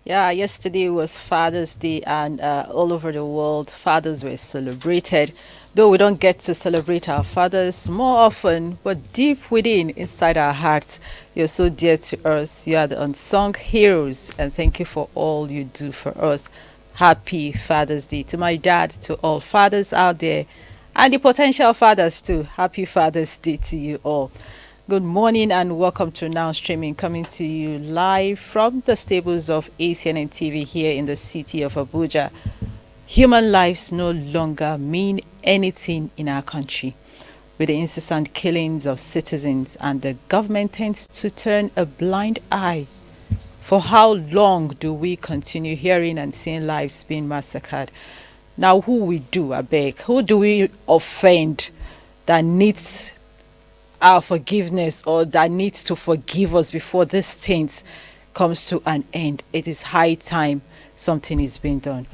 Yeah, yesterday was Father's Day, and all over the world, fathers were celebrated. Though we don't get to celebrate our fathers more often, but deep within, inside our hearts, you're so dear to us. You are the unsung heroes, and thank you for all you do for us. Happy Father's Day to my dad, to all fathers out there, and the potential fathers too. Happy Father's Day to you all. Good morning and welcome to Now Streaming, coming to you live from the stables of ACNNTV here in the city of Abuja. Human lives no longer mean anything in our country. With the incessant killings of citizens, and the government tends to turn a blind eye. For how long do we continue hearing and seeing lives being massacred? Now, who we do, I beg? Who do we offend that needs our forgiveness, or that needs to forgive us before this stint comes to an end? It is high time something is being done.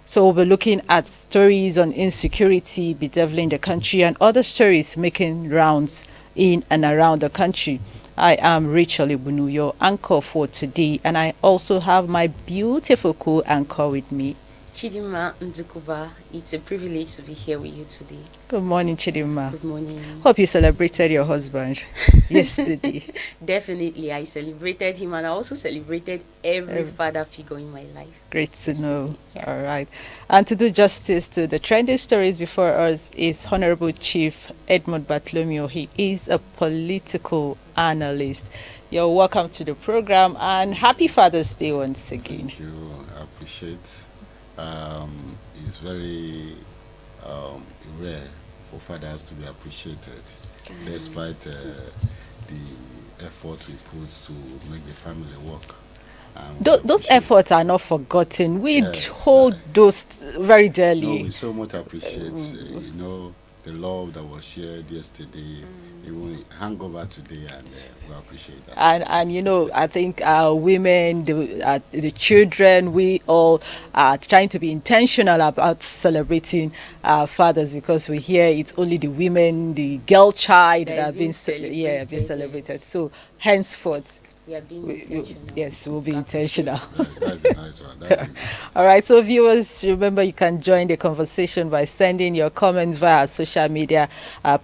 So we'll be looking at stories on insecurity bedeviling the country and other stories making rounds in and around the country. I am Rachel Ibunu, your anchor for today, and I also have my beautiful co-anchor with me. Chidima Ndukuba, it's a privilege to be here with you today. Good morning, Chidima. Good morning. Hope you celebrated your husband yesterday. Definitely, I celebrated him, and I also celebrated every father figure in my life. Great to know. Yeah. All right. And to do justice to the trending stories before us is Honorable Chief Edmund Bartholomew. He is a political analyst. You're welcome to the program, and happy Father's Day once again. Thank you. I appreciate. It's very rare for fathers to be appreciated, despite the effort we put to make the family work. Those efforts are not forgotten. We hold those very dearly. No, we so much appreciate, the love that was shared yesterday. It will hang over today, and we appreciate that. And I think women, the children, we all are trying to be intentional about celebrating our fathers, because we hear it's only the women, the girl child that have been celebrated. So henceforth, we'll be intentional. That's a nice one. All right, so viewers, remember you can join the conversation by sending your comments via social media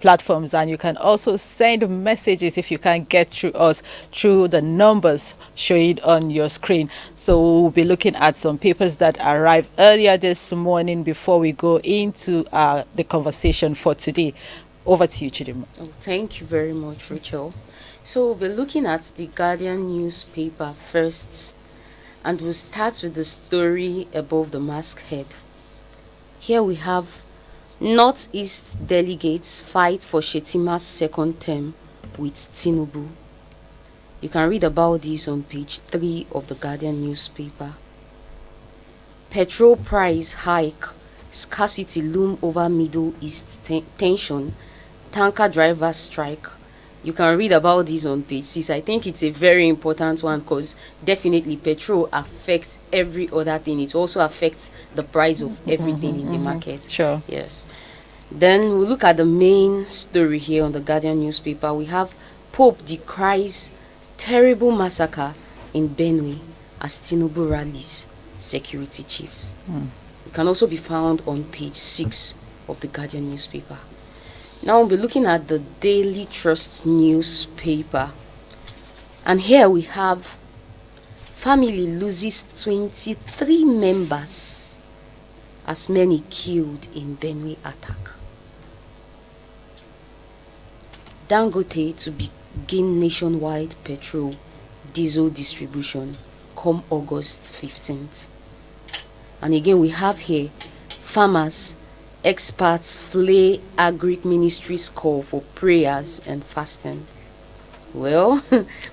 platforms, and you can also send messages if you can't get through us through the numbers showing on your screen. So we'll be looking at some papers that arrived earlier this morning before we go into the conversation for today. Over to you, Chidima. Oh, thank you very much, Rachel. So we'll be looking at the Guardian newspaper first, and we'll start with the story above the masthead. Here we have Northeast delegates fight for Shetima's second term with Tinubu. You can read about this on page 3 of the Guardian newspaper. Petrol price hike, scarcity loom over Middle East tension, tanker drivers strike. You can read about this on page 6. I think it's a very important one, because definitely petrol affects every other thing. It also affects the price of everything in the market. Sure. Yes. Then we look at the main story here on the Guardian newspaper. We have Pope decries terrible massacre in Benue as Tinubu rallies security chiefs. It can also be found on page 6 of the Guardian newspaper. Now we'll be looking at the Daily Trust newspaper. And here we have family loses 23 members as many killed in Benue attack. Dangote to begin nationwide petrol diesel distribution come August 15th. And again we have here farmers, experts flay Agric Ministry's call for prayers and fasting. Well,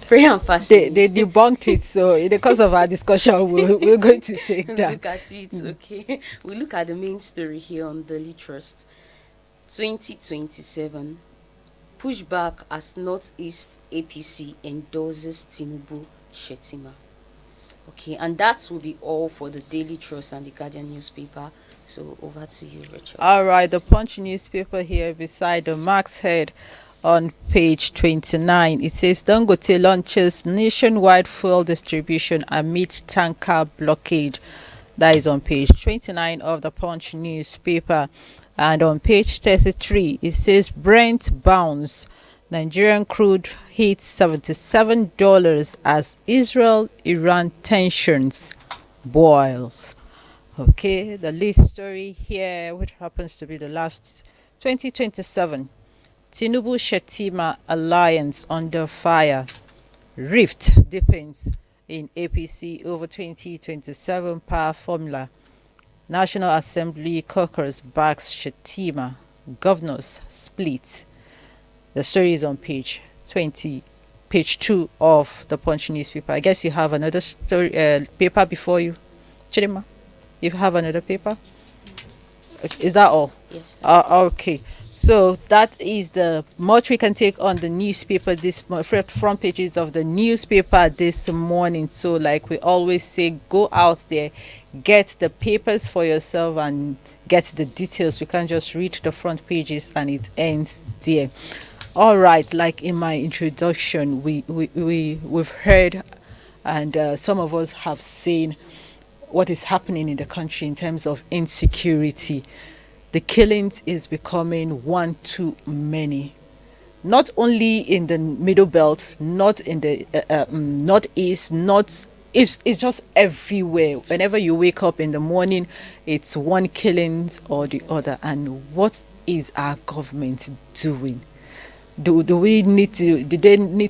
prayer and fasting. They debunked it, so in the course of our discussion, we're going to take that. Look at it, okay. We look at the main story here on Daily Trust. 2027. Pushback as Northeast APC endorses Tinubu Shetima. Okay, and that will be all for the Daily Trust and the Guardian newspaper. So over to you, Rachel. All right, the Punch newspaper here beside the Mark's Head on page 29. It says Dangote launches nationwide fuel distribution amid tanker blockade. That is on page 29 of the Punch newspaper. And on page 33, it says Brent bounce. Nigerian crude hits $77 as Israel-Iran tensions boils. Okay, the lead story here, which happens to be the last 2027. Tinubu Shetima alliance under fire. Rift deepens in APC over 2027 power formula. National Assembly caucus backs Shetima. Governors split. The story is on page 2 of the Punch newspaper. I guess you have another story paper before you, Chidima. You have another paper? Is that all? Yes. Okay. So that is the much we can take on the newspaper this front pages of the newspaper this morning. So like we always say, go out there, get the papers for yourself and get the details. We can't just read the front pages and it ends there. All right, like in my introduction, we've heard and some of us have seen what is happening in the country in terms of insecurity. The killings is becoming one too many. Not only in the Middle Belt, not in the Northeast, it's just everywhere. Whenever you wake up in the morning, it's one killings or the other. And what is our government doing? Do they need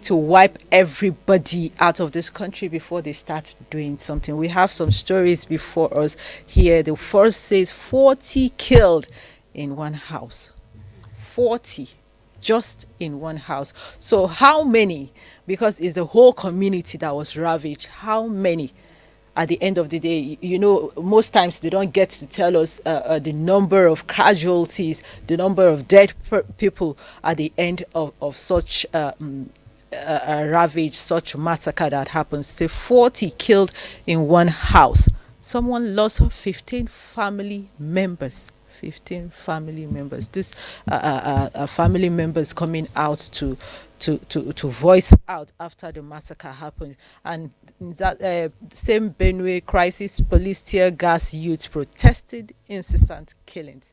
to wipe everybody out of this country before they start doing something? We have some stories before us here. The first says 40 killed in one house. 40 just in one house. So how many? Because it's the whole community that was ravaged. How many? At the end of the day, most times they don't get to tell us the number of casualties, the number of dead people at the end of such a ravage, such massacre that happens. Say 40 killed in one house. Someone lost 15 family members. 15 family members. This family members coming out to voice out after the massacre happened. And that same Benue crisis, police tear gas, youth protested incessant killings.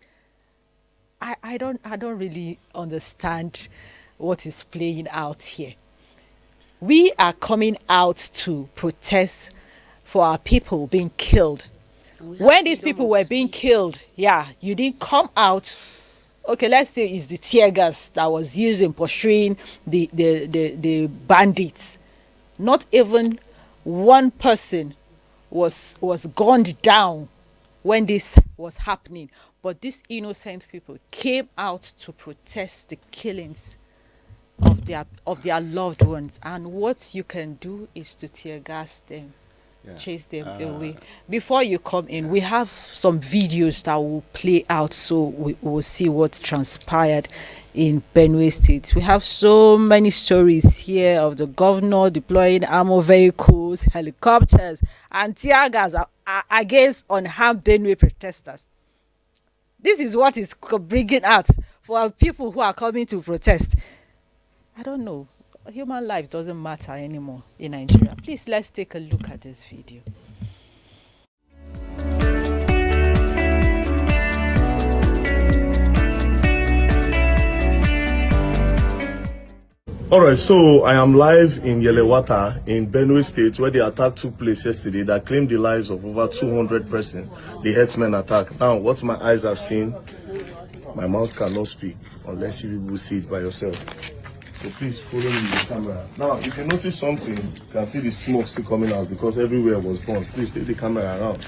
I don't really understand what is playing out here. We are coming out to protest for our people being killed. When these people were being killed, you didn't come out. Okay, let's say it's the tear gas that was used in pursuing the bandits. Not even one person was gunned down when this was happening, but these innocent people came out to protest the killings of their loved ones. And what you can do is to tear gas them. Chase them away. Before you come in, we have some videos that will play out, so we will see what transpired in Benue State. We have so many stories here of the governor deploying armored vehicles, helicopters, and tear gas against unarmed Benue protesters. This is what is bringing out for our people who are coming to protest. I don't know. Human life doesn't matter anymore in Nigeria. Please, let's take a look at this video. All right, so I am live in Yelewata in Benue State, where the attack took place yesterday that claimed the lives of over 200 persons, the herdsmen attack. Now, what my eyes have seen, my mouth cannot speak unless you will see it by yourself. So please follow me with the camera. Now, if you notice something, you can see the smoke still coming out because everywhere was burned. Please take the camera around.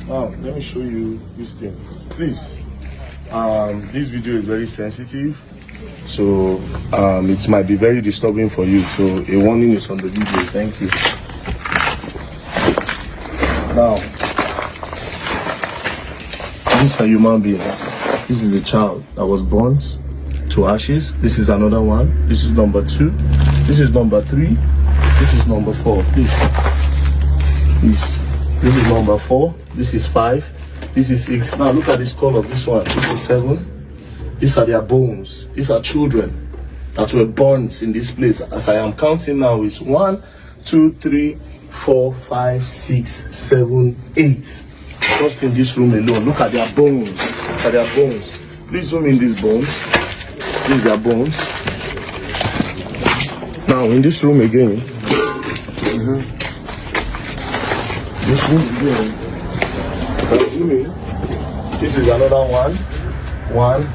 Now, let me show you this thing. Please, this video is very sensitive, so it might be very disturbing for you. So a warning is on the video. Thank you. Now, these are human beings. This is a child that was burnt to ashes. This is another one. This is number 2. This is number 3. This is number 4. Please. This is number 4. This is 5. This is 6. Now look at the skull of this one. This is 7. These are their bones. These are children that were born in this place. As I am counting now, is 1, 2, 3, 4, 5, 6, 7, 8. Just in this room alone. Look at their bones. Look at their bones. Please zoom in these bones. These are bones. Now in this room again. This room again. Zoom in. This is another one. 1,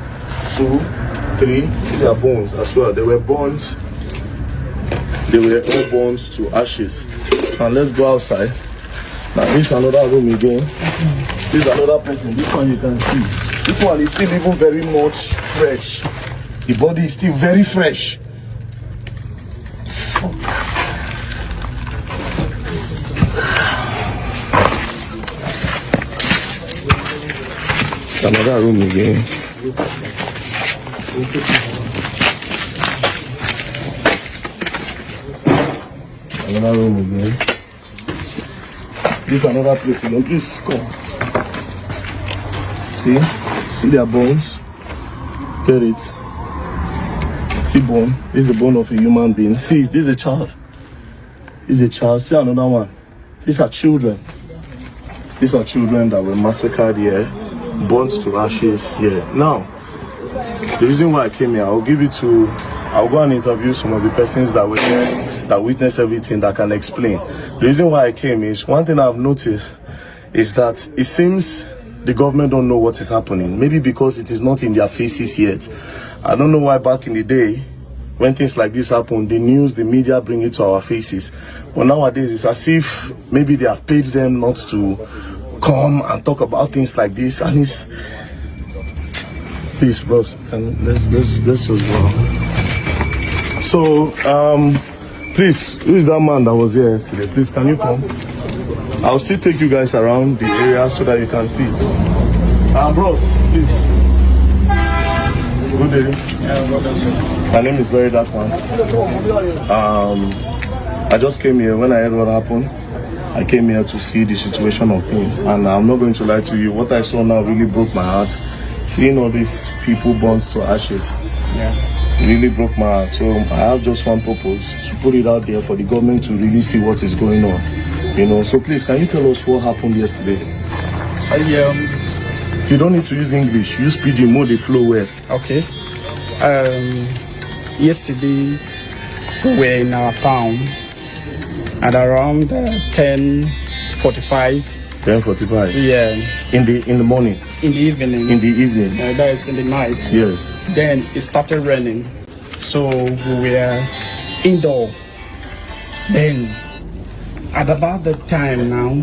2, 3. These are bones as well. They were bones. They were all bones to ashes. Now let's go outside. Now this is another room again. This is another person. This one you can see. This one is still even very much fresh. The body is still very fresh. It's another room again. Another room again. This is another place. Please come. See their bones. Get it. See bone. This is the bone of a human being. See, this is a child. This is a child. See another one. These are children. These are children that were massacred here, burnt to ashes here. Now, the reason why I came here, I'll go and interview some of the persons that were there, that witnessed everything, that can explain. The reason why I came is, one thing I've noticed is that it seems the government don't know what is happening. Maybe because it is not in their faces yet. I don't know why back in the day, when things like this happen, the news, the media bring it to our faces. But nowadays, it's as if maybe they have paid them not to come and talk about things like this. And it's... Please, bros, let's just go. So, please, who is that man that was here yesterday? Please, can you come? I'll still take you guys around the area so that you can see. Bros, please. Good day. My name is Very Dark Man. I just came here when I heard what happened. I came here to see the situation of things, and I'm not going to lie to you. What I saw now really broke my heart. Seeing all these people burnt to ashes, really broke my heart. So I have just one purpose: to put it out there for the government to really see what is going on. You know. So please, can you tell us what happened yesterday? You don't need to use English. Use pidgin, more the flow well. Okay. Yesterday we were in our town at around 10:45. 10:45. Yeah. In the morning. In the evening. In the evening. That is in the night. Yes. Then it started raining, so we were indoor. Then at about the time now,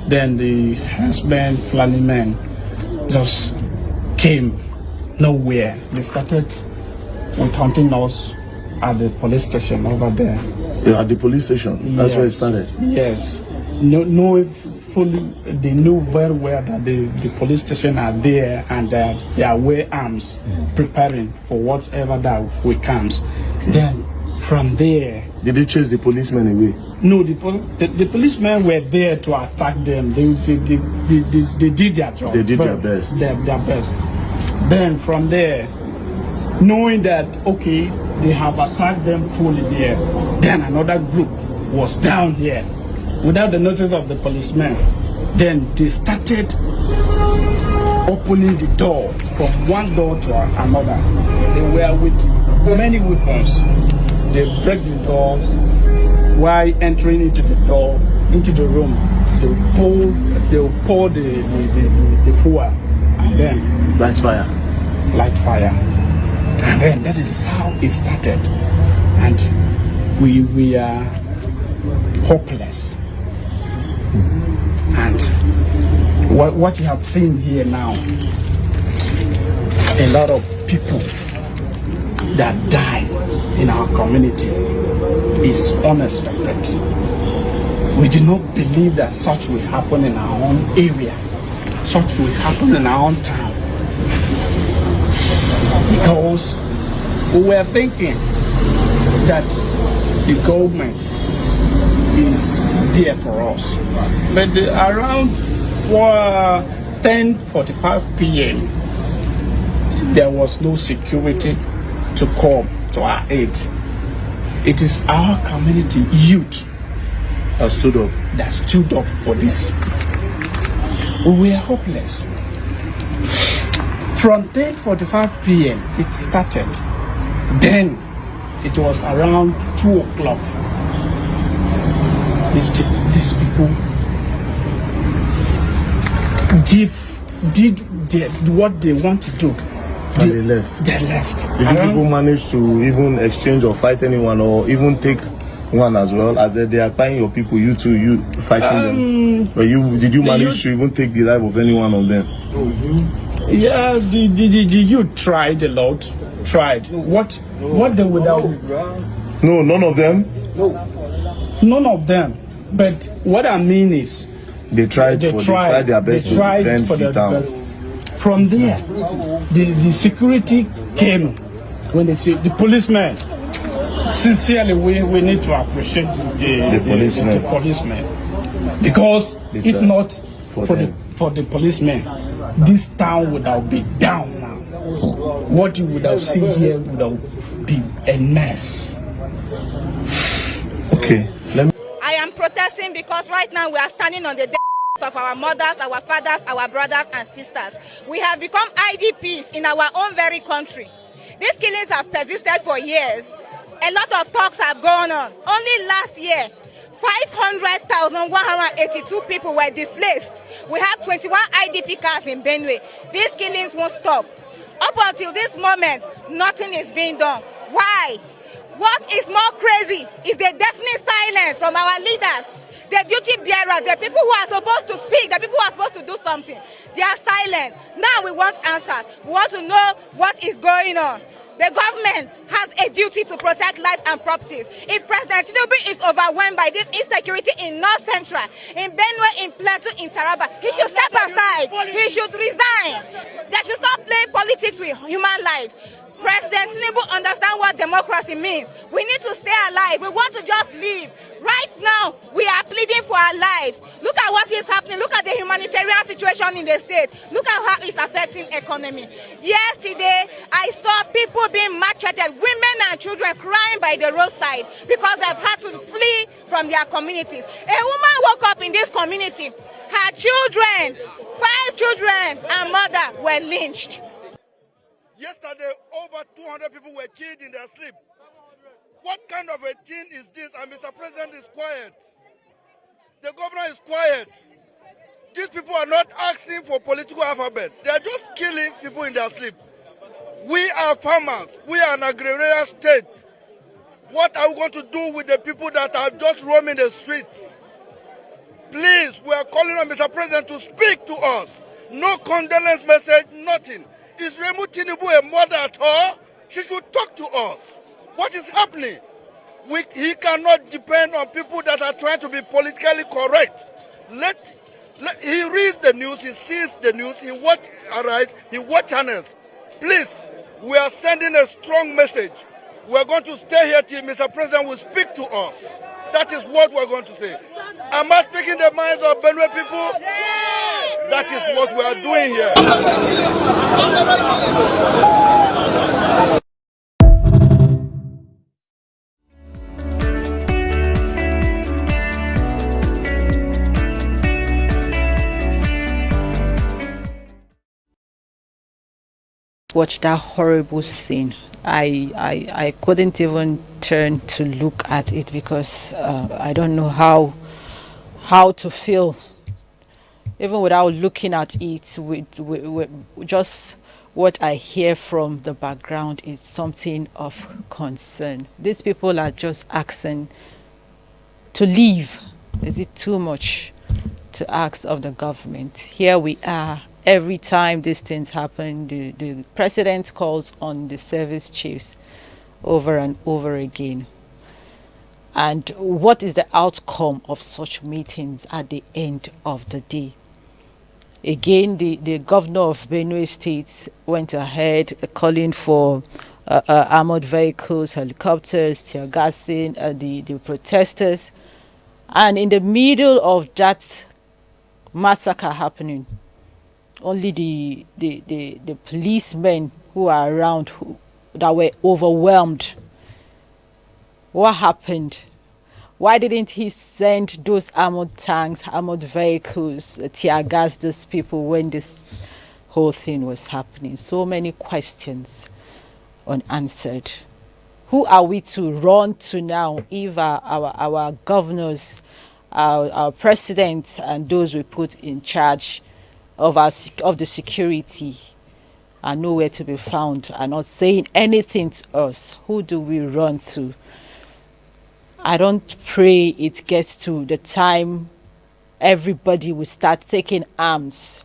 then the husband Fulani men just came nowhere. They started with hunting us at the police station over there. Yeah, at the police station. That's where it started. Yes. They knew very well that the police station are there and that they are wearing arms, preparing for whatever that will comes. Then from there, did they chase the policemen away? No, the policemen were there to attack them. They did their job. They did their best. Their best. Then from there, knowing that okay, they have attacked them fully there, then another group was down here without the notice of the policemen. Then they started opening the door from one door to another. They were with many weapons. They break the door. While entering into the door, into the room, they'll pour the fuel, and then light fire. And then that is how it started. And we are hopeless. And what you have seen here now, a lot of people that die in our community is unexpected. We do not believe that such will happen in our own area, such will happen in our own town. Because we were thinking that the government is there for us. But around 10:45 p.m., there was no security to come to our aid. It is our community youth that stood up for this. We were hopeless. From 10:45 p.m. it started. Then it was around 2 o'clock. These people did what they want to do. And they left. They left. Did you people manage to even exchange or fight anyone, or even take one as well? As they are buying your people, you fighting them. But did you manage to even take the life of any one of them? Yeah, the youth tried a lot. What they would have. No, none of them. None of them. But what I mean is, they tried their best to defend the town. From there, the security came. When they see the policemen, sincerely, we need to appreciate the policemen, because if not for the policemen, this town would have been down now. What you would have seen here would have been a mess. Okay, I am protesting because right now we are standing on the death of our mothers, our fathers, our brothers and sisters. We have become IDPs in our own very country. These killings have persisted for years. A lot of talks have gone on. Only last year, 500,182 people were displaced. We have 21 IDP cars in Benue. These killings won't stop. Up until this moment, nothing is being done. Why? What is more crazy is the deafening silence from our leaders, the duty bearers, the people who are supposed to speak, the people who are supposed to do something. They are silent. Now we want answers. We want to know what is going on. The government has a duty to protect life and properties. If President Tinubu is overwhelmed by this insecurity in North Central, in Benue, in Plateau, in Taraba, he should step aside. He should resign. They should stop playing politics with human lives. President Tinubu understands what democracy means. We need to stay alive. We want to just live. Right now, we are pleading for our lives. Look at what is happening. Look at the humanitarian situation in the state. Look at how it's affecting economy. Yesterday, I saw people being maltreated, women and children crying by the roadside because they've had to flee from their communities. A woman woke up in this community. Her children, 5 children and mother were lynched. Yesterday, over 200 people were killed in their sleep. What kind of a thing is this? And Mr. President is quiet. The governor is quiet. These people are not asking for political alphabet. They are just killing people in their sleep. We are farmers. We are an agrarian state. What are we going to do with the people that are just roaming the streets? Please, we are calling on Mr. President to speak to us. No condolence message, nothing. Is Remu Tinubu a mother at all? She should talk to us. What is happening? He cannot depend on people that are trying to be politically correct. He reads the news, he sees the news, he watch Arise, he watch channels. Please, we are sending a strong message. We are going to stay here till Mr. President will speak to us. That is what we are going to say. Am I speaking the minds of Benue people? That is what we are doing here. Watch that horrible scene. I couldn't even turn to look at it because I don't know how to feel. Even without looking at it, with just what I hear from the background is something of concern. These people are just asking to leave. Is it too much to ask of the government? Here we are. Every time these things happen, the president calls on the service chiefs over and over again. And what is the outcome of such meetings at the end of the day? Again, the governor of Benue State went ahead calling for armored vehicles, helicopters, tear gassing the protesters. And in the middle of that massacre happening, only the policemen who are around that were overwhelmed. What happened? Why didn't he send those armored tanks, armored vehicles, tear gas these people when this whole thing was happening? So many questions unanswered. Who are we to run to now if our governors, our president, and those we put in charge of the security are nowhere to be found, are not saying anything to us? Who do we run to? I don't pray it gets to the time everybody will start taking arms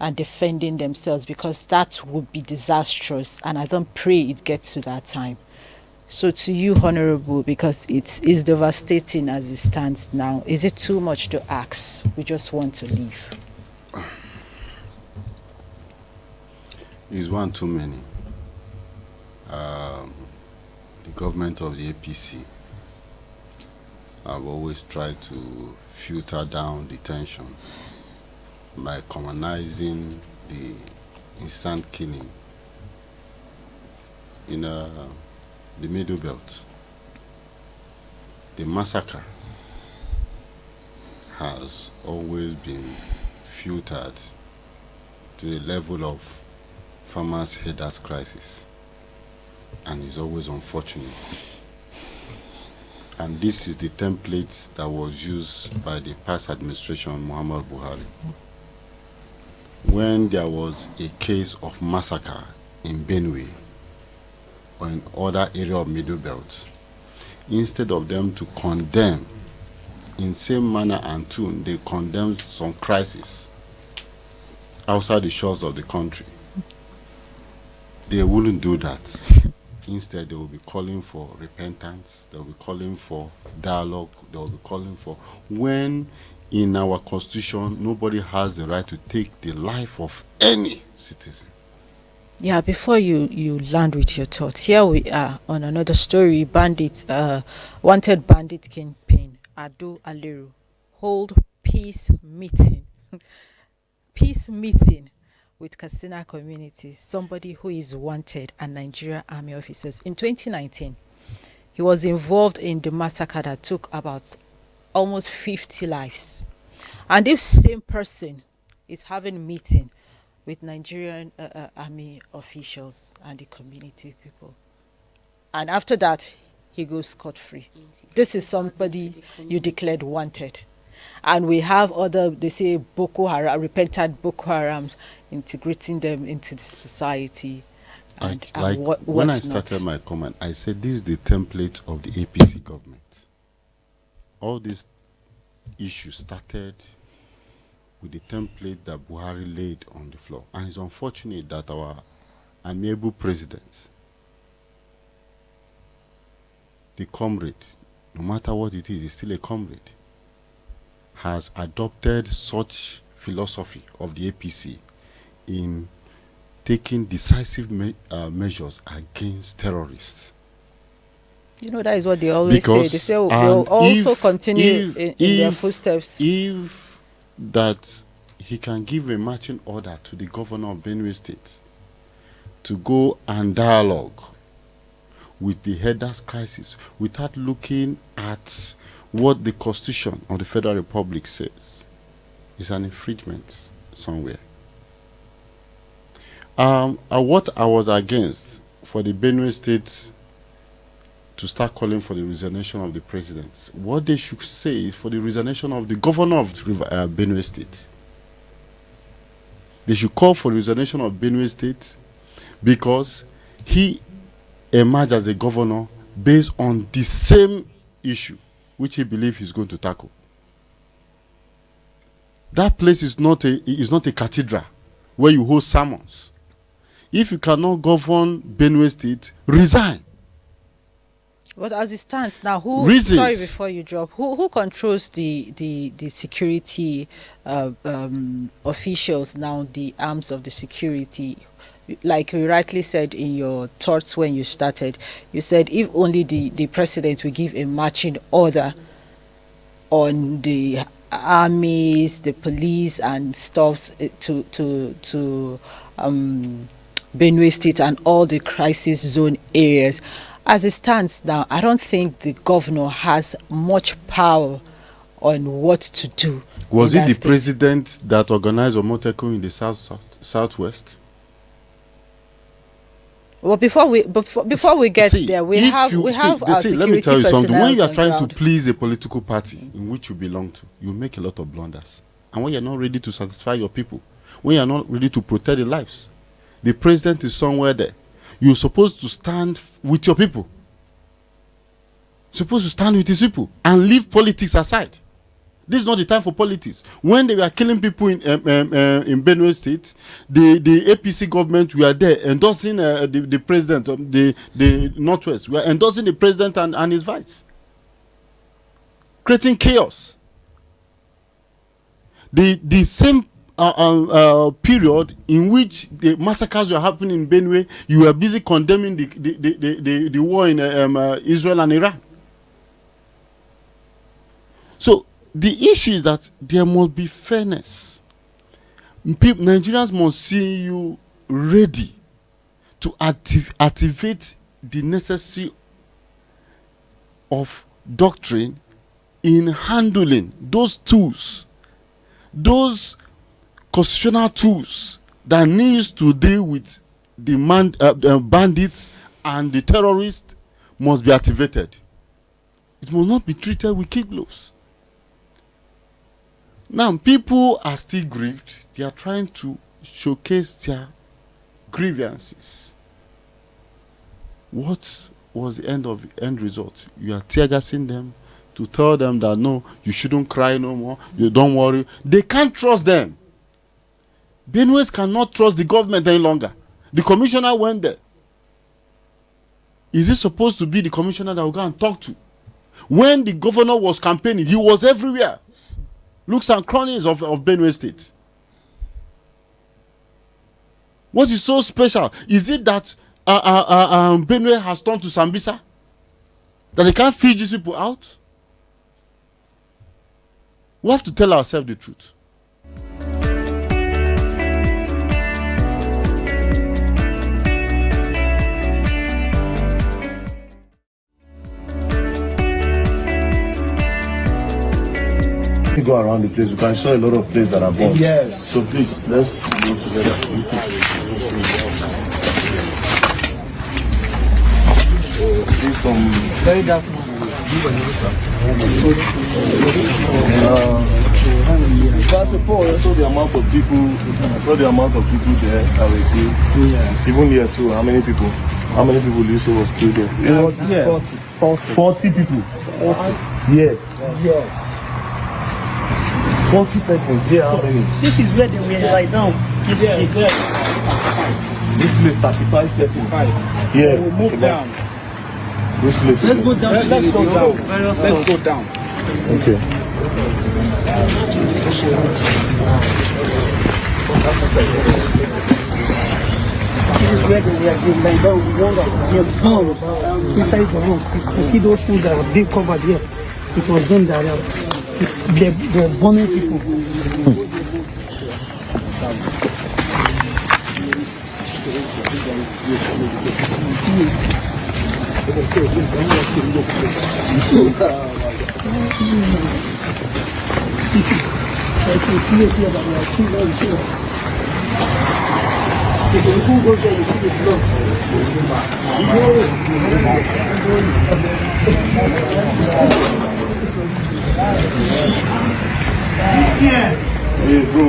and defending themselves, because that would be disastrous, and I don't pray it gets to that time. So to you, Honorable, because it is devastating as it stands now, is it too much to ask? We just want to leave. It's one too many. The government of the APC have always tried to filter down the tension by commonizing the instant killing in the Middle Belt. The massacre has always been filtered to the level of farmers' headers crisis, and is always unfortunate. And this is the template that was used by the past administration, Muhammad Buhari. When there was a case of massacre in Benue or in other area of Middle Belt, instead of them to condemn in same manner and tune, they condemned some crisis outside the shores of the country. They wouldn't do that. Instead, they will be calling for repentance, they will be calling for dialogue, they will be calling for, when in our constitution, nobody has the right to take the life of any citizen. Yeah, before you land with your thoughts, here we are on another story. Wanted bandit kingpin Ado Aliru hold peace meeting. Peace meeting with Katsina community, somebody who is wanted, and Nigeria Army officers. In 2019, he was involved in the massacre that took about almost 50 lives. And this same person is having a meeting with Nigerian Army officials and the community people. And after that, he goes scot-free. This is somebody you declared wanted. And we have other, they say, Boko Haram, repentant Boko Harams, integrating them into the society. And when I started my comment, I said this is the template of the APC government. All these issues started with the template that Buhari laid on the floor. And it's unfortunate that our amiable president, the comrade, no matter what it is, he's still a comrade, has adopted such philosophy of the APC in taking decisive measures against terrorists. You know, that is what they always say. They say they'll also continue in their footsteps. If that he can give a marching order to the governor of Benue State to go and dialogue with the headers crisis without looking at what the Constitution of the Federal Republic says, is an infringement somewhere. What I was against for the Benue State to start calling for the resignation of the president, what they should say is for the resignation of the governor of Benue State. They should call for the resignation of Benue State because he emerged as a governor based on the same issue which he believes he's going to tackle. That place is not a cathedral where you hold sermons. If you cannot govern Benue State, resign. But as it stands now, Reasons. Sorry, before you drop, who controls the security officials now, the arms of the security? Like you rightly said in your thoughts when you started, you said if only the president will give a marching order on the armies, the police, and stuffs to Benue State and all the crisis zone areas. As it stands now, I don't think the governor has much power on what to do. Was it the state. president that organized Omoteku in the southwest? Well, before we get there, we have our security let me tell you something. When you are trying ground. to please a political party in which you belong to, you make a lot of blunders. And when you're not ready to satisfy your people, when you're not ready to protect their lives, the president is somewhere there. You're supposed to stand with your people. Supposed to stand with his people and leave politics aside. This is not the time for politics. When they were killing people in Benue State, the APC government were there endorsing the president of the Northwest. We are endorsing the president and his vice, creating chaos. The same period in which the massacres were happening in Benue, you were busy condemning the war in Israel and Iran. So the issue is that there must be fairness. Nigerians must see you ready to activate the necessary of doctrine in handling those tools, those constitutional tools that needs to deal with the bandits and the terrorists must be activated. It will not be treated with kid gloves. Now, people are still grieved. They are trying to showcase their grievances. What was the end result? You are tear gassing them to tell them that no, you shouldn't cry no more. You don't worry. They can't trust them. Benueans cannot trust the government any longer. The commissioner went there. Is it supposed to be the commissioner that will go and talk to? When the governor was campaigning, he was everywhere. Looks and crannies of Benue State. What is so special? Is it that Benue has turned to Sambisa? That they can't feed these people out? We have to tell ourselves the truth. Go around the place. You can show a lot of places that are bombed. Yes. So please, let's go together. This very dark. I saw the amount of people. There that were killed. Yeah. Even here too. How many people? How many people do you say was killed there? 40 people. 40. Yeah. Yes. 40 persons here. How many? This is where they were right now. This is the girl. This place 35 persons. Yeah. We'll move down. This place. Let's go down. Let's go down. Let's go down. Okay. This is where they were like that. We were bombed inside the room. You see those things that were being covered here. It was them that they were bombing people. Hey, bro.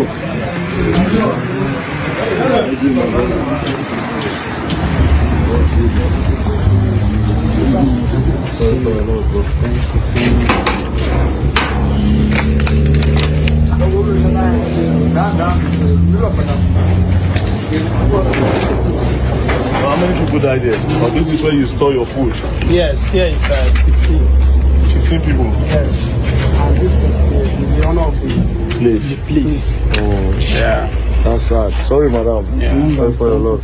How many people died there? Oh, this is where you store your food. Yes, here is 15 people. yes. And this is the honor of the Place. place. Oh, Yeah. that's sad. Sorry, madam. Yeah. Sorry for your loss.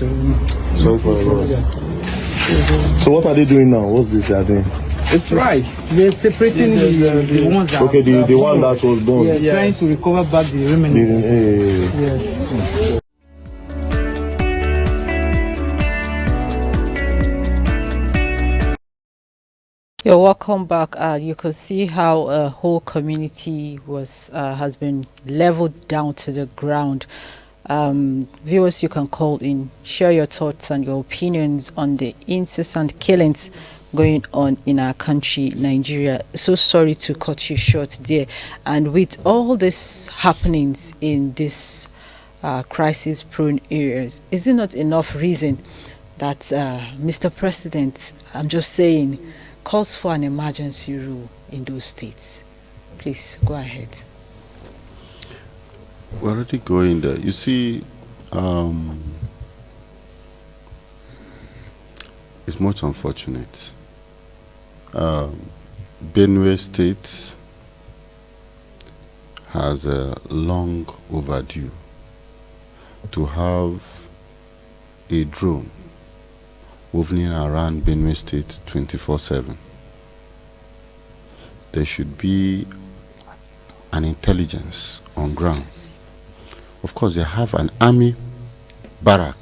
Sorry for your loss. So what are they doing now? What's this they are doing? It's rice. They're separating the ones that. Okay, the one that was done. Yes, trying to recover back the remnants. Yes. You're welcome back. You could see how a whole community has been leveled down to the ground. Viewers, you can call in, share your thoughts and your opinions on the incessant killings going on in our country, Nigeria. So sorry to cut you short there. And with all these happenings in this crisis-prone areas, is it not enough reason that Mr. President, I'm just saying, calls for an emergency rule in those states? Please go ahead. We're already going there. You see, it's much unfortunate. Benue State has a long overdue to have a drone hovering around Benue State 24/7. There should be an intelligence on ground. Of course, they have an army barrack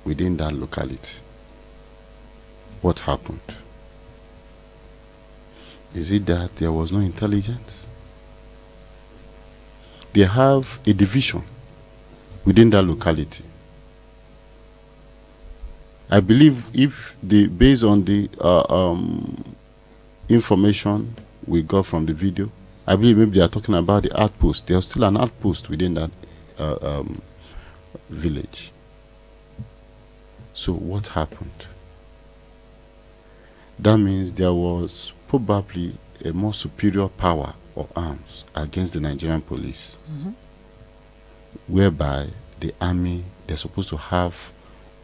within that locality. What happened? Is it that there was no intelligence? They have a division within that locality. I believe based on the information we got from the video, I believe maybe they are talking about the outpost. There's still an outpost within that village. So what happened? That means there was probably a more superior power or arms against the Nigerian police, whereby the army, they're supposed to have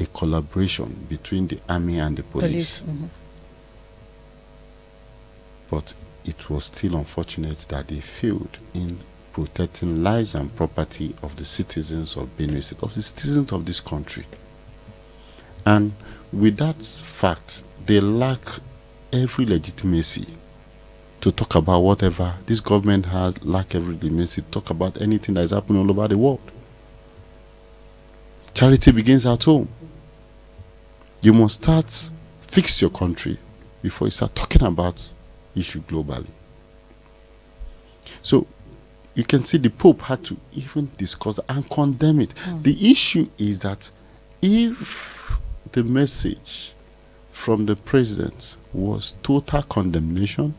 a collaboration between the army and the police. But it was still unfortunate that they failed in protecting lives and property of the citizens of Benue State, of the citizens of this country. And with that fact, they lack every legitimacy to talk about whatever. This government has lack every legitimacy to talk about anything that is happening all over the world. Charity begins at home. You must fix your country before you start talking about issue globally. So you can see the Pope had to even discuss and condemn it. The issue is that if the message from the president was total condemnation,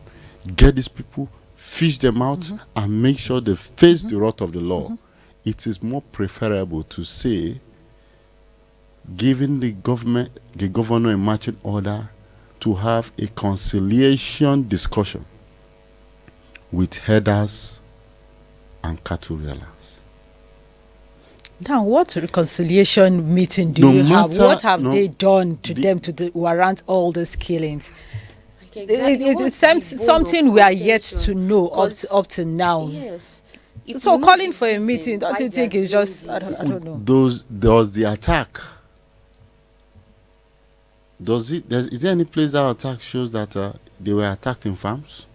get these people, fish them out, and make sure they face the wrath of the law, it is more preferable to say, giving the governor a marching order to have a conciliation discussion with herders and cattle reelers. Now, what reconciliation meeting do you have? What have they done to them to warrant all these killings? It's something we are yet to know up to now. Yes. So calling for a meeting, don't you think it's just, I don't know. There was the attack. Is there any place that attack shows that they were attacked in farms?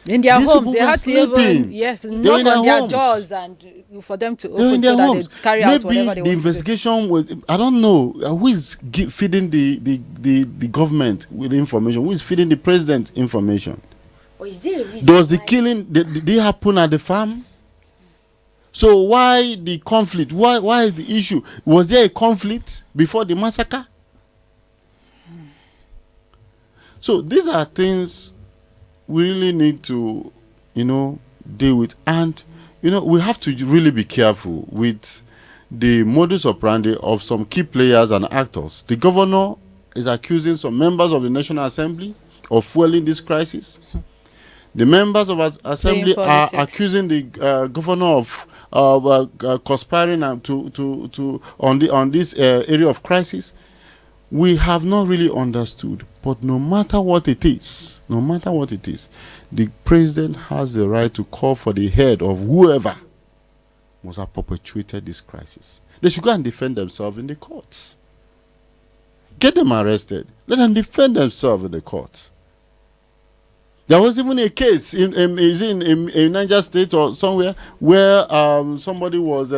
In their These homes, they people had were to sleeping. knock on their doors and for them to open so that they carry out whatever they want to do. Maybe the investigation was, I don't know, who is feeding the government with information? Who is feeding the president information? Or is there a reason? Does the killing, did they happen at the farm? So why the conflict? Why the issue? Was there a conflict before the massacre? So these are things we really need to, deal with. And, we have to really be careful with the modus operandi of some key players and actors. The governor is accusing some members of the National Assembly of fueling this crisis. The members of the Assembly are accusing the governor of conspiring on this area of crisis. We have not really understood, but no matter what it is, the president has the right to call for the head of whoever must have perpetuated this crisis. They should go and defend themselves in the courts. Get them arrested. Let them defend themselves in the court. There was even a case in Niger State or somewhere where somebody was,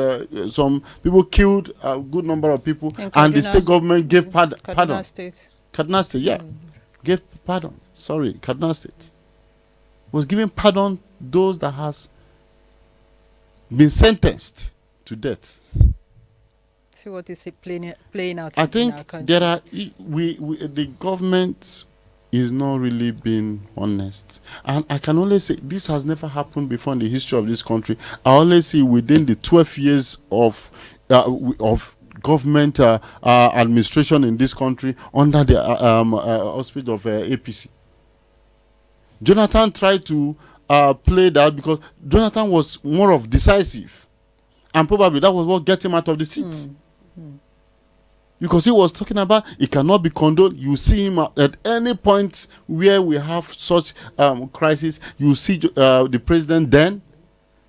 some people killed a good number of people, and the state government gave pardon. Kaduna State. Kaduna State, yeah. Gave pardon. Sorry, Kaduna State was giving pardon those that has been sentenced to death. See what is playing out I in think our country. there are the government is not really being honest, and I can only say this has never happened before in the history of this country. I only see within the 12 years of government administration in this country under the auspice of APC. Jonathan tried to play that because Jonathan was more of decisive, and probably that was what got him out of the seat. Because he was talking about it cannot be condoned. You see him at any point where we have such crisis. You see the president then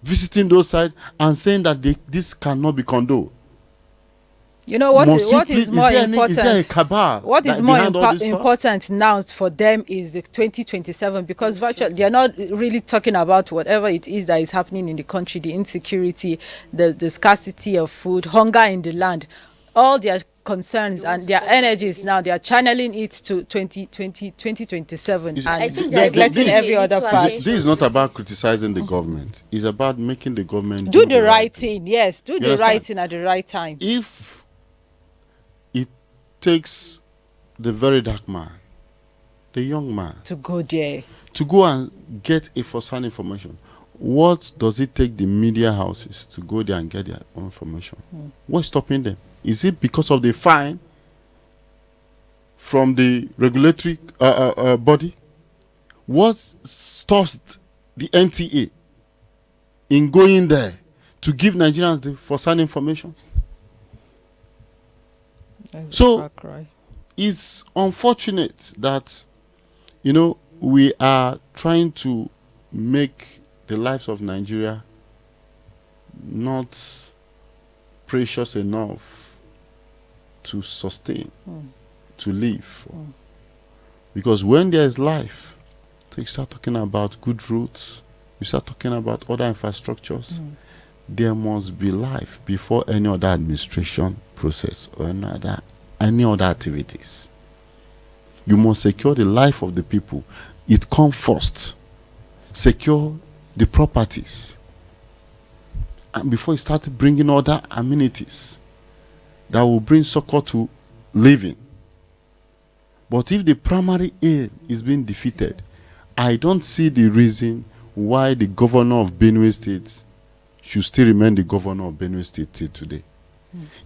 visiting those sites and saying that this cannot be condoned. You know what? What Is is more important? Is there a cabal? What is more important now for them is the 2027, because virtually they are not really talking about whatever it is that is happening in the country, the insecurity, the scarcity of food, hunger in the land. All their concerns and their energies now, they are channeling it to 2027, and I think they're they're neglecting every other part. This is not about criticizing the government. It's about making the government Do the right thing. Yes, do the understand? right thing at the right time. If it takes the very dark man, the young man, To go there. to go and get a first-hand information, what does it take the media houses to go there and get their own information? What's stopping them? Is it because of the fine from the regulatory body? What stops the NTA in going there to give Nigerians the first-hand information? So it's unfortunate that, we are trying to make the lives of Nigeria not precious enough to sustain, to live. Because when there is life, so you start talking about good roads, you start talking about other infrastructures, there must be life before any other administration process or any other activities. You must secure the life of the people. It comes first. Secure the properties, and before you start bringing other amenities that will bring succor to living. But if the primary aim is being defeated, I don't see the reason why the governor of Benue State should still remain the governor of Benue State till today.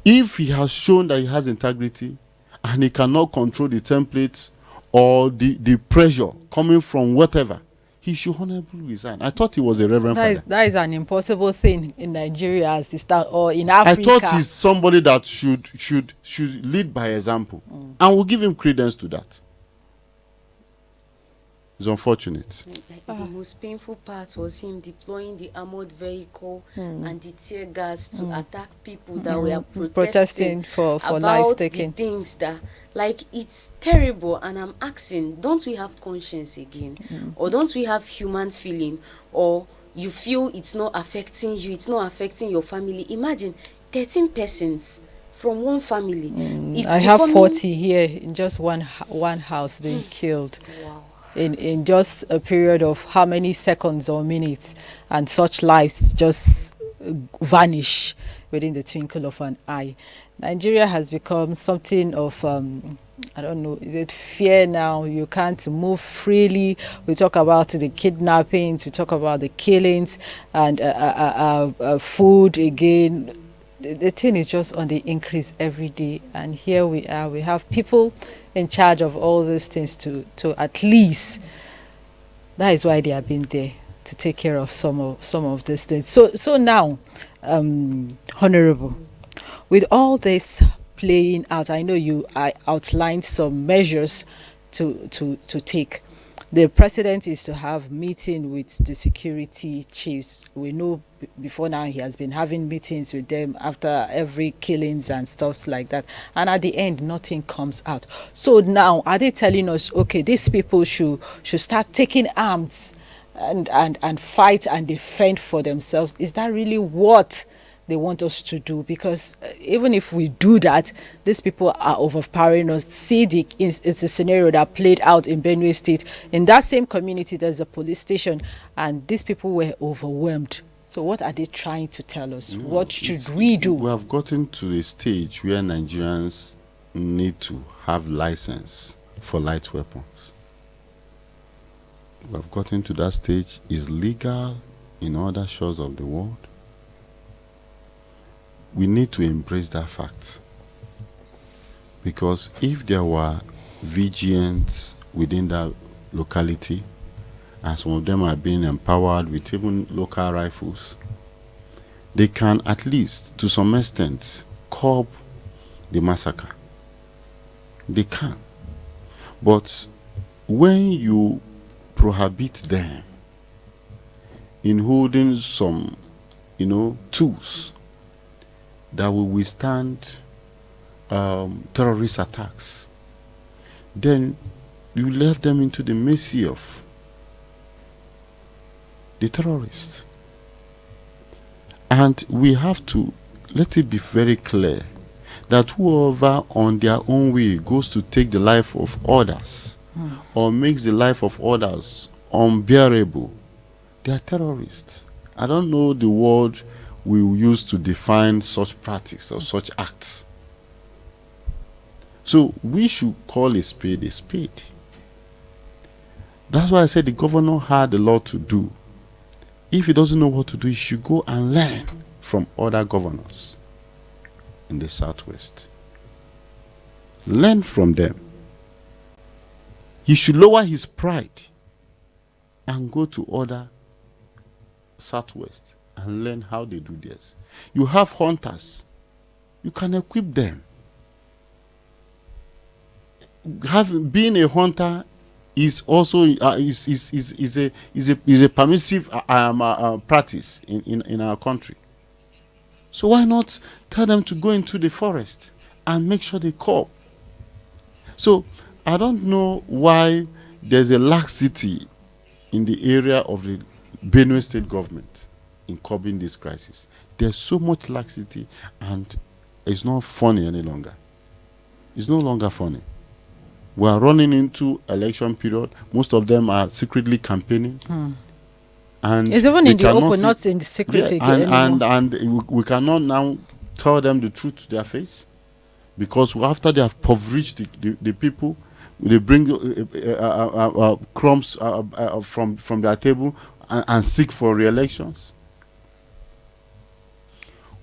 If he has shown that he has integrity and he cannot control the templates or the pressure coming from whatever, he should honorably resign. I thought he was a reverend father. That is an impossible thing in Nigeria as the start, or in Africa. I thought he's somebody that should lead by example, and we'll give him credence to that. It's unfortunate. The most painful part was him deploying the armored vehicle and the tear gas to attack people that were protesting for about life taking. the things that, it's terrible. And I'm asking, don't we have conscience again? Or don't we have human feeling? Or you feel it's not affecting you, it's not affecting your family? Imagine 13 persons from one family. I have 40 here in just one house being killed. Wow. In just a period of how many seconds or minutes, and such lives just vanish within the twinkle of an eye. Nigeria has become something of I don't know, is it fear now? You can't move freely. We talk about the kidnappings, we talk about the killings, and food again. The thing is just on the increase every day, and here we are. We have people in charge of all these things to at least. That is why they have been there, to take care of some of these things. So now, Honorable, with all this playing out, I know I outlined some measures to take. the president is to have meeting with the security chiefs. We know before now he has been having meetings with them after every killings and stuff like that, and at the end nothing comes out. So now are they telling us, okay, these people should start taking arms and fight and defend for themselves? Is that really what they want us to do? Because even if we do that, these people are overpowering us. See, it's a scenario that played out in Benue State. In that same community, there's a police station, and these people were overwhelmed. So what are they trying to tell us? What should we do? We have gotten to a stage where Nigerians need to have license for light weapons. We have gotten to that stage. Is legal in other shores of the world. We need to embrace that fact, because if there were VGNs within that locality, and some of them are being empowered with even local rifles, they can at least, to some extent, curb the massacre. They can. But when you prohibit them in holding some, tools that will withstand terrorist attacks, then you left them into the mercy of the terrorists. And we have to let it be very clear that whoever on their own way goes to take the life of others or makes the life of others unbearable, they are terrorists. I don't know the word we use to define such practice or such acts. So we should call a spade a spade. That's why I said the governor had a lot to do. If he doesn't know what to do, he should go and learn from other governors in the Southwest. Learn from them. He should lower his pride and go to other Southwest and learn how they do this. You have hunters. You can equip them. Being a hunter is also is a permissive practice in our country. So why not tell them to go into the forest and make sure they curb? So I don't know why there's a laxity in the area of the Benue State government in curbing this crisis. There's so much laxity, and it's not funny any longer. It's no longer funny. We are running into election period. Most of them are secretly campaigning. And it's even in the open, not in the secret again. And we cannot now tell them the truth to their face, because after they have impoverished the people, they bring crumbs from their table and seek for re-elections.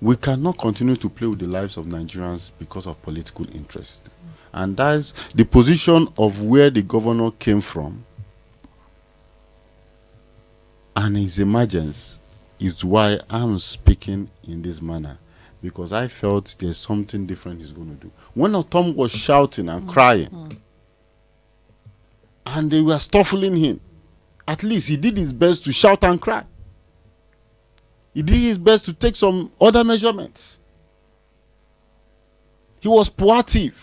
We cannot continue to play with the lives of Nigerians because of political interest. And that's the position of where the governor came from. And his emergence is why I'm speaking in this manner, because I felt there's something different he's going to do. When Tom was shouting and crying, and they were stifling him, at least he did his best to shout and cry. He did his best to take some other measurements. He was proactive.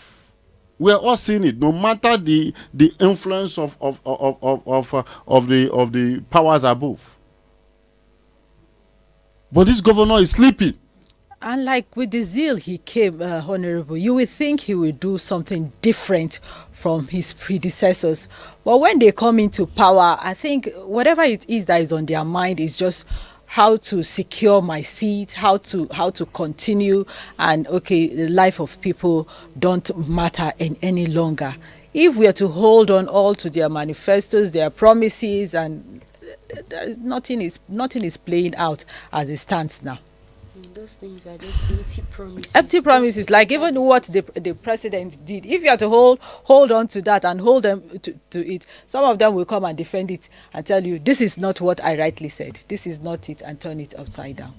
We are all seeing it. No matter the influence of the powers above, but this governor is sleeping. And like with the zeal he came, Honorable, you would think he would do something different from his predecessors. But when they come into power, I think whatever it is that is on their mind is just how to secure my seat, how to continue, and okay, the life of people don't matter any longer. If we are to hold on all to their manifestos, their promises, and nothing is playing out as it stands now. Those things are just empty promises. Empty promises, like even what the president did. If you are to hold on to that and hold them to it, some of them will come and defend it and tell you, this is not what I rightly said. This is not it, and turn it upside down.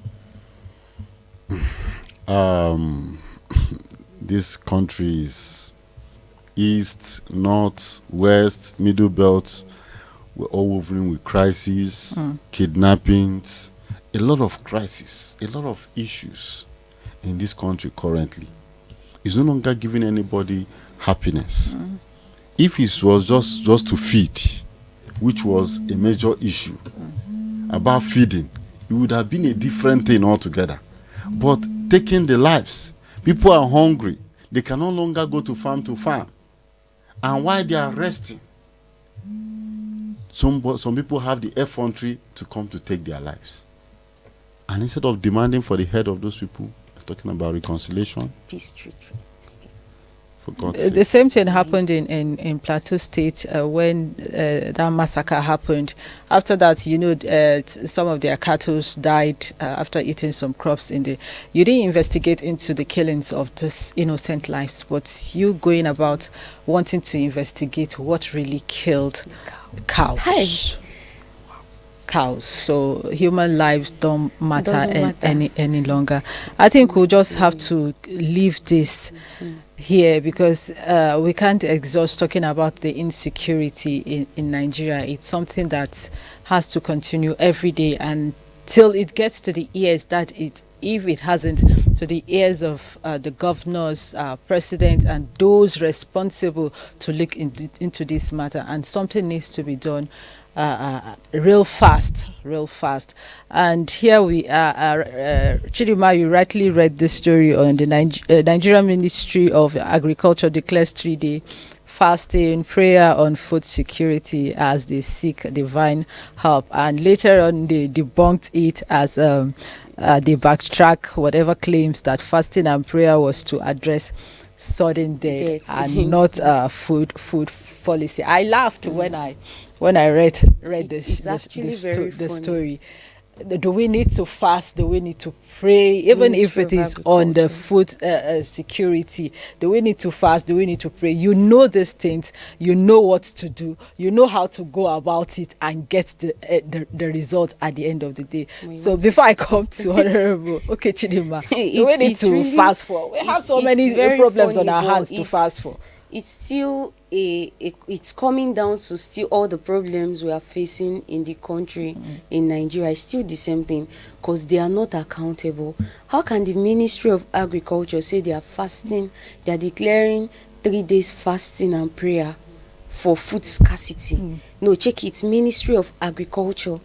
This country is east, north, west, middle belt. We're all woven with crises, kidnappings, a lot of crises, a lot of issues in this country currently. It's no longer giving anybody happiness. If it was just to feed, which was a major issue, about feeding, it would have been a different thing altogether. But taking the lives, people are hungry. They can no longer go to farm. And while they are resting, some people have the effrontery to come to take their lives. And instead of demanding for the head of those people, talking about reconciliation, peace treaty. For God's sake. The same thing happened in Plateau State when that massacre happened. After that, some of their cattle died after eating some crops in the. You didn't investigate into the killings of these innocent lives, but you going about wanting to investigate what really killed cows. Hey. Cows. So human lives don't matter any longer. I think we'll just have to leave this here because we can't exhaust talking about the insecurity in Nigeria. It's something that has to continue every day until it gets to the ears that if it hasn't, to the ears of the governors, president, and those responsible to look into this matter. And something needs to be done real fast. And here we are. Chidima, you rightly read this story on the Nigerian Ministry of Agriculture declares 3-day fasting, prayer on food security as they seek divine help. And later on, they debunked it as they backtrack whatever claims that fasting and prayer was to address sudden death and not food policy. I laughed when I read the story. Do we need to fast? Do we need to pray? Even if it is on the food security, do we need to fast? Do we need to pray? You know these things. You know what to do. You know how to go about it and get the result at the end of the day. So before I come to Honorable Chidima, do we need to really fast for? We have so many problems on our hands to fast for. It's still it's coming down to still all the problems we are facing in the country, in Nigeria. It's still the same thing because they are not accountable. How can the Ministry of Agriculture say they are fasting, they are declaring 3 days fasting and prayer for food scarcity? No, check it. Ministry of Agriculture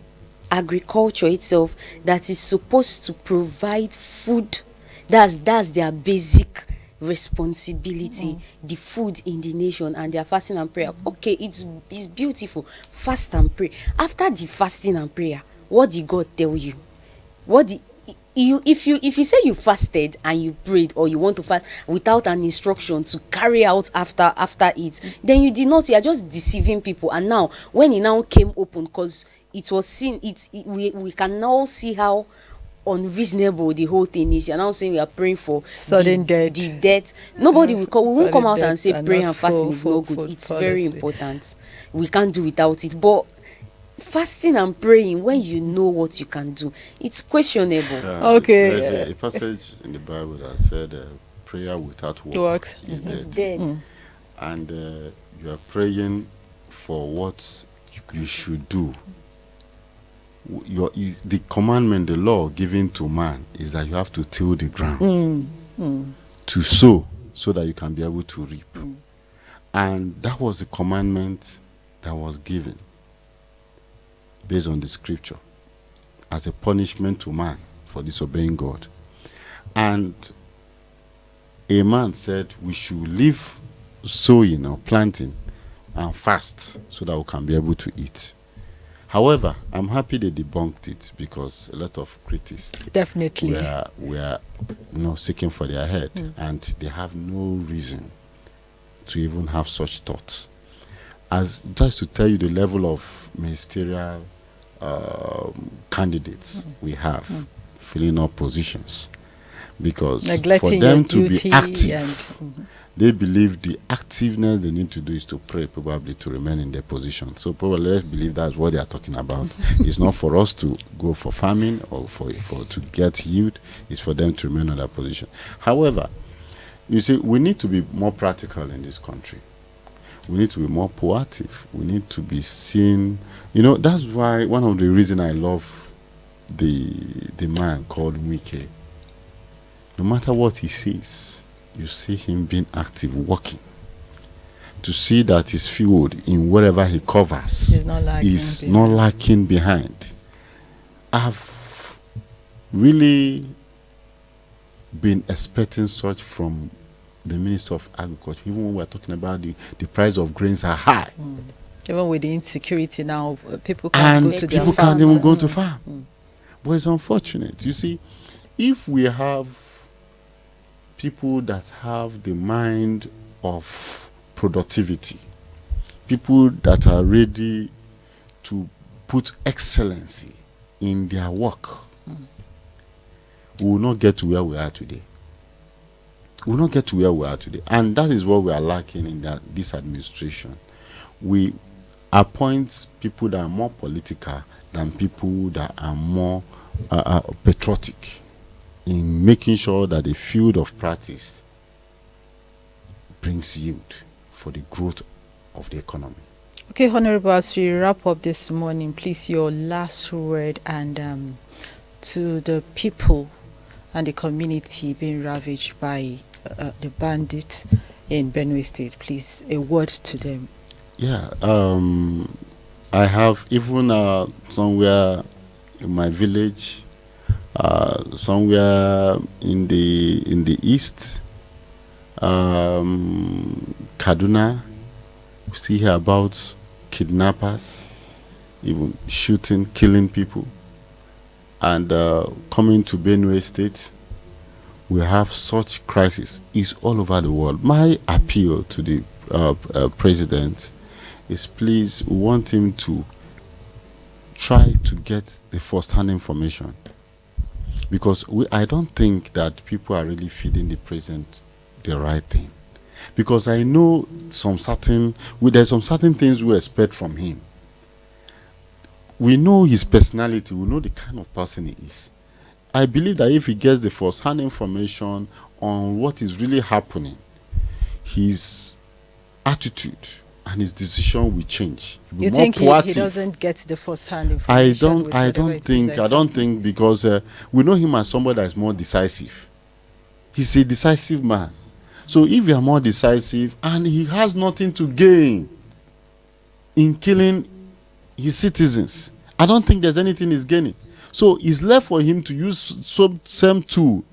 itself that is supposed to provide food. That's their basic responsibility, the food in the nation, and their fasting and prayer. Okay, it's beautiful. Fast and pray. After the fasting and prayer, what did God tell you? If you say you fasted and you prayed, or you want to fast without an instruction to carry out after it, then you did not. You are just deceiving people. And now, when it now came open, because it was seen, we can now see how unreasonable the whole thing is. You're now saying we are praying for sudden death. The death. Nobody will won't come out and say prayer and fasting is not good. It's very important. We can't do without it. But fasting and praying when you know what you can do, it's questionable. There's a passage in the Bible that said prayer without work is dead. And you are praying for what you should do. The commandment, the law given to man is that you have to till the ground to sow so that you can be able to reap. And that was the commandment that was given based on the scripture as a punishment to man for disobeying God. And a man said we should leave sowing or planting and fast so that we can be able to eat. However, I'm happy they debunked it because a lot of critics definitely were seeking for their head, and they have no reason to even have such thoughts. As just to tell you the level of ministerial candidates we have filling up positions, because neglecting for them your to duty be active, they believe the activeness they need to do is to pray, probably to remain in their position. So probably let's believe that's what they are talking about. It's not for us to go for farming or for to get yield. It's for them to remain in their position. However, you see, we need to be more practical in this country. We need to be more proactive. We need to be seen. That's why one of the reasons I love the man called Wike. No matter what he says, you see him being active, working. To see that his field in wherever he covers is not lacking behind. I've really been expecting such from the Minister of Agriculture, even when we're talking about the price of grains are high. Even with the insecurity now, people can't go to their farms. People can't even go to farm. But it's unfortunate. You see, if we have people that have the mind of productivity, people that are ready to put excellency in their work, we will not get to where we are today. We will not get to where we are today. And that is what we are lacking in this administration. We appoint people that are more political than people that are more patriotic in making sure that the field of practice brings yield for the growth of the economy. Okay, Honorable, as we wrap up this morning, please, your last word and to the people and the community being ravaged by the bandits in Benue State, please, a word to them. Yeah, I have even somewhere in my village, somewhere in the east, Kaduna, we still hear about kidnappers, even shooting, killing people. And coming to Benue State, we have such crisis. It's all over the world. My appeal to the president is, please, we want him to try to get the first-hand information, because I don't think that people are really feeding the president the right thing. Because I know there's some certain things we expect from him. We know his personality. We know the kind of person he is. I believe that if he gets the first-hand information on what is really happening, his attitude and his decision will change. You think he doesn't get the first-hand information? I don't think because we know him as somebody that is more decisive. He's a decisive man. So if you are more decisive and he has nothing to gain in killing his citizens, I don't think there's anything he's gaining. So it's left for him to use some same tool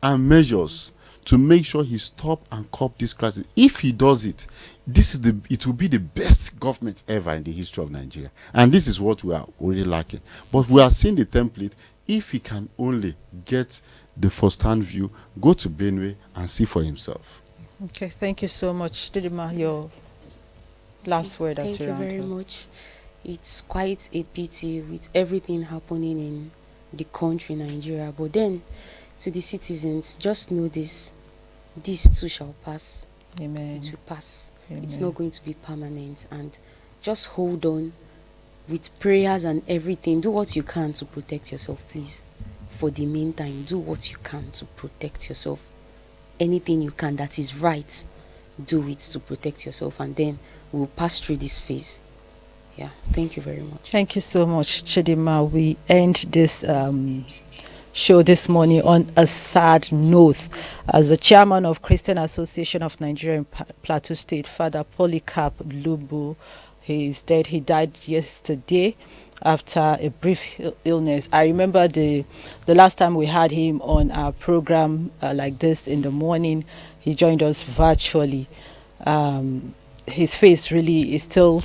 and measures to make sure he stop and curb this crisis. If he does it, it will be the best government ever in the history of Nigeria. And this is what we are really lacking. But we are seeing the template. If he can only get the first-hand view, go to Benue and see for himself. Okay, thank you so much. Didima, your last word as Thank you very much. It's quite a pity with everything happening in the country, Nigeria. But then, to the citizens, just know this too shall pass. Amen. It will pass. Amen. It's not going to be permanent. And just hold on with prayers and everything. Do what you can to protect yourself, please. For the meantime, do what you can to protect yourself. Anything you can that is right, do it to protect yourself, and then we'll pass through this phase. Yeah, thank you very much. Thank you so much, Chidima. We end this show this morning on a sad note. As the chairman of Christian Association of Nigeria in Plateau State, Father Polycarp Lubu, he is dead. He died yesterday after a brief illness. I remember the last time we had him on our program like this in the morning, he joined us virtually. His face really is still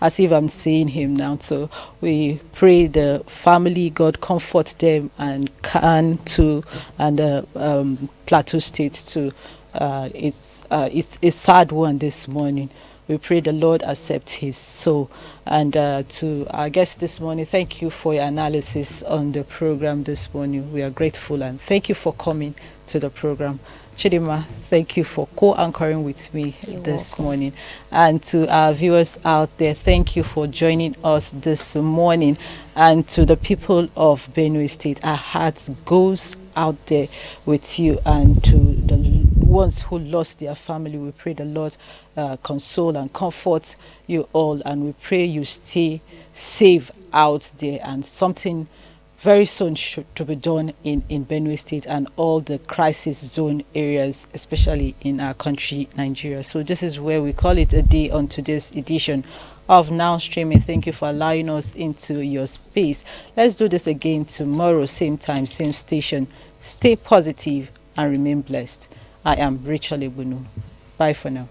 as if I'm seeing him now. So we pray the family, God comfort them, and Khan too, and the Plateau State too. It's a sad one this morning. We pray the Lord accept his soul. And to our guest this morning, thank you for your analysis on the program this morning. We are grateful, and thank you for coming to the program. Chidima, thank you for co-anchoring with me this morning. And to our viewers out there, thank you for joining us this morning. And to the people of Benue State, our hearts goes out there with you, and to the ones who lost their family. We pray the Lord console and comfort you all, and we pray you stay safe out there, and something very soon to be done in Benue State and all the crisis zone areas, especially in our country, Nigeria. So this is where we call it a day on today's edition of Now Streaming. Thank you for allowing us into your space. Let's do this again tomorrow, same time, same station. Stay positive and remain blessed. I am Rachel Ebunu. Bye for now.